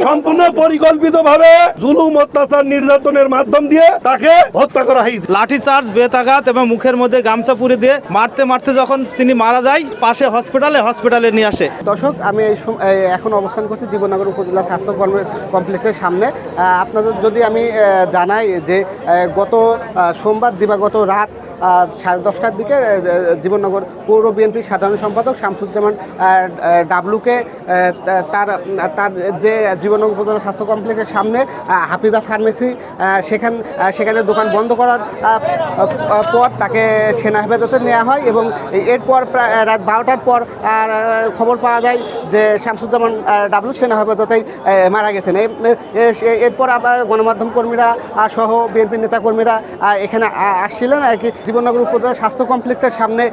সম্পূর্ণ পরিকল্পিতভাবে জুলুম অত্যাচার নির্যাতনের মাধ্যম দিয়ে তাকে হত্যা করা হয়েছে। লাঠিচার্জ, বেতাঘাত এবং মুখের মধ্যে গামছা পুরে দিয়ে মারতে মারতে যখন তিনি মারা যায়, পাশে হসপিটালে নিয়ে আসে। দর্শক, আমি এখন অবস্থান করছি জীবননগর উপজেলা স্বাস্থ্য কমপ্লেক্সের সামনে। আপনাদের যদি আমি জানাই যে গত সোমবার দিবাগত রাত 10:30টার দিকে জীবননগর পৌর বিএনপির সাধারণ সম্পাদক শামসুজ্জামান ডাবলুকে তার যে জীবননগর উপজেলা স্বাস্থ্য কমপ্লেক্সের সামনে হাফিজা ফার্মেসি সেখানে দোকান বন্ধ করার পর তাকে সেনা হেফাজতে নেওয়া হয় এবং এরপর প্রায় রাত 12টার পর খবর পাওয়া যায় যে শামসুজ্জামান ডাবলু সেনা হেফাজতেই মারা গেছেন। এরপর আবার গণমাধ্যম কর্মীরা সহ বিএনপি নেতাকর্মীরা এখানে আসছিলেন আর কি। জীবননগর উপজেলা স্বাস্থ্য কমপ্লেক্সের সামনে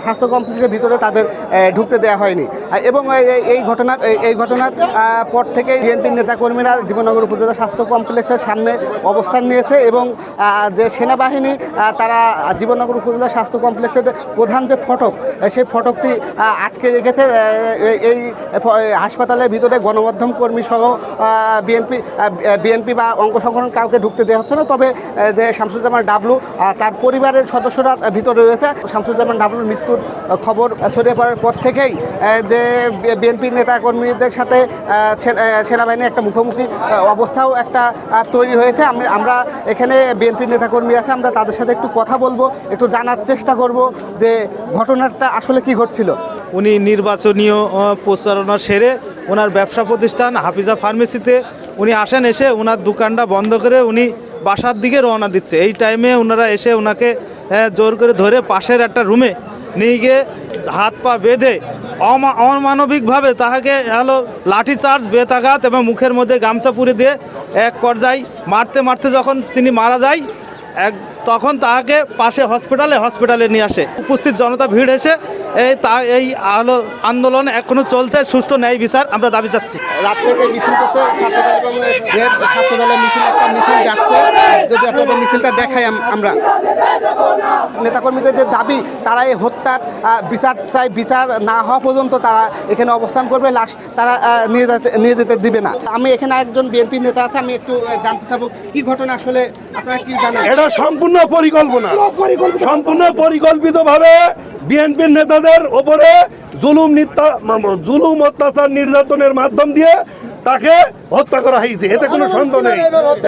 স্বাস্থ্য কমপ্লেক্সের ভিতরে তাদের ঢুকতে দেওয়া হয়নি এবং এই ঘটনার পর থেকে বিএনপির নেতাকর্মীরা জীবননগর উপজেলা স্বাস্থ্য কমপ্লেক্সের সামনে অবস্থান নিয়েছে এবং যে সেনাবাহিনী তারা জীবননগর উপজেলা স্বাস্থ্য কমপ্লেক্সের প্রধান যে ফটক সেই ফটকটি আটকে রেখেছে। এই হাসপাতালের ভিতরে গণমাধ্যম কর্মী সহ বিএনপি বা অঙ্গ সংগঠন কাউকে ঢুকতে দেওয়া হচ্ছে না। তবে যে শামসুজ্জামান ডাবলু তার পরিবারের সদস্যরা ভিতরে রয়েছে। শামসুজ্জামান ডাবলুর মৃত্যুর খবর ছড়িয়ে পড়ার পর থেকেই যে বিএনপি নেতাকর্মীদের সাথে সেনাবাহিনীর একটা মুখোমুখি অবস্থাও একটা তৈরি হয়েছে। আমরা এখানে বিএনপি নেতাকর্মী আছে, আমরা তাদের সাথে একটু কথা বলবো, একটু জানার চেষ্টা করব যে ঘটনাটা আসলে কি ঘটছিল। উনি নির্বাচনীয় প্রচারণা সেরে ওনার ব্যবসা প্রতিষ্ঠান হাফিজা ফার্মেসিতে উনি আসেন, এসে ওনার দোকানটা বন্ধ করে উনি বাসার দিকে রওনা দিচ্ছে। এই টাইমে ওনারা এসে ওনাকে জোর করে ধরে পাশের একটা রুমে নিয়ে গিয়ে হাত পা বেঁধে অমানবিকভাবে তাহাকে লাঠিচার্জ, বেতাঘাত এবং মুখের মধ্যে গামছা পুরে দিয়ে এক পর্যায়ে মারতে মারতে যখন তিনি মারা যায়, তখন তাহাকে পাশে হসপিটালে নিয়ে আসে। উপস্থিত জনতা ভিড় এসে এই আন্দোলন এখনো চলছে। সুষ্ঠু ন্যায় বিচার আমরা দাবি চাচ্ছি। রাত থেকে মিছিল করতে ছাত্রদলের মিছিল যাচ্ছে। যদি আপনাদের মিছিলটা দেখাই, আমরা নেতাকর্মীদের যে দাবি, তারা এই হত্যার বিচার চাই, বিচার না হওয়া পর্যন্ত তারা এখানে অবস্থান করবে, লাশ তারা নিয়ে যেতে দিবে না। আমি এখানে একজন বিএনপি নেতা আছে, আমি একটু জানতে চাবো কি ঘটনা আসলে আপনারা কি জানেন? এটা সম্পূর্ণ পরিকল্পিতভাবে বিএনপির নেতাদের ওপরে জুলুম অত্যাচার নির্যাতনের মাধ্যম দিয়ে তাকে হত্যা করা হয়েছে, এতে কোনো সন্দেহ নেই।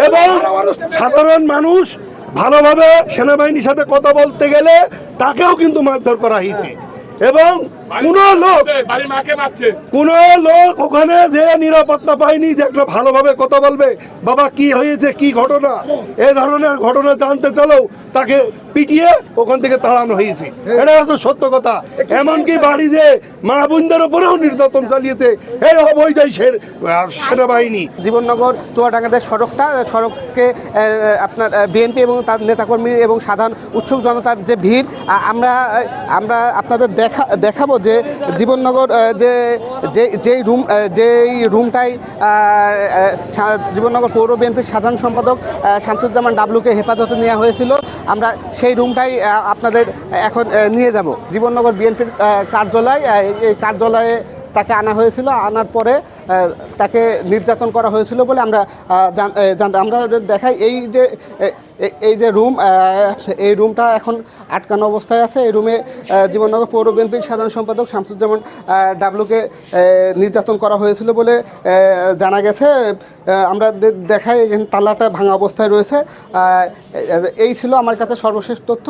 এবং সাধারণ মানুষ ভালোভাবে সেনাবাহিনীর সাথে কথা বলতে গেলে তাকেও কিন্তু মারধর করা হয়েছে এবং কোন লোক ওখানে যে নিরাপত্তা পায়নি যে একটা ভালোভাবে কথা বলবে, বাবা কি হয়েছে, কি ঘটনা, এই ধরনের ঘটনা জানতে চলেও তাকে পিটিয়ে ওখান থেকে তাড়ানো হয়েছে। এটা হচ্ছে সত্য কথা। এমনকি বাড়ি যে মা বোনদের উপরেও নির্যাতন চালিয়েছে এই অবৈধ সেনাবাহিনী। জীবননগর চুয়াডাঙ্গাদের সড়ককে আপনার বিএনপি এবং তার নেতাকর্মী এবং সাধারণ উৎসুক জনতার যে ভিড়, আমরা আপনাদের দেখাবো যে জীবননগর যেই রুমটাই জীবননগর পৌর বিএনপির সাধারণ সম্পাদক শামসুজ্জামান ডাবলুকে হেফাজতে নেওয়া হয়েছিল, আমরা সেই রুমটাই আপনাদের এখন নিয়ে যাব। জীবননগর বিএনপির কার্যালয়, এই কার্যালয়ে তাকে আনা হয়েছিল। আনার পরে তাকে নির্যাতন করা হয়েছিল বলে আমরা দেখাই। এই যে রুম, এই রুমটা এখন আটকানো অবস্থায় আছে। এই রুমে জীবননগর পৌর বিএনপির সাধারণ সম্পাদক শামসুজ্জামান ডাবলুকে নির্যাতন করা হয়েছিল বলে জানা গেছে। আমরা দেখাই তালাটা ভাঙা অবস্থায় রয়েছে। এই ছিল আমার কাছে সর্বশেষ তথ্য।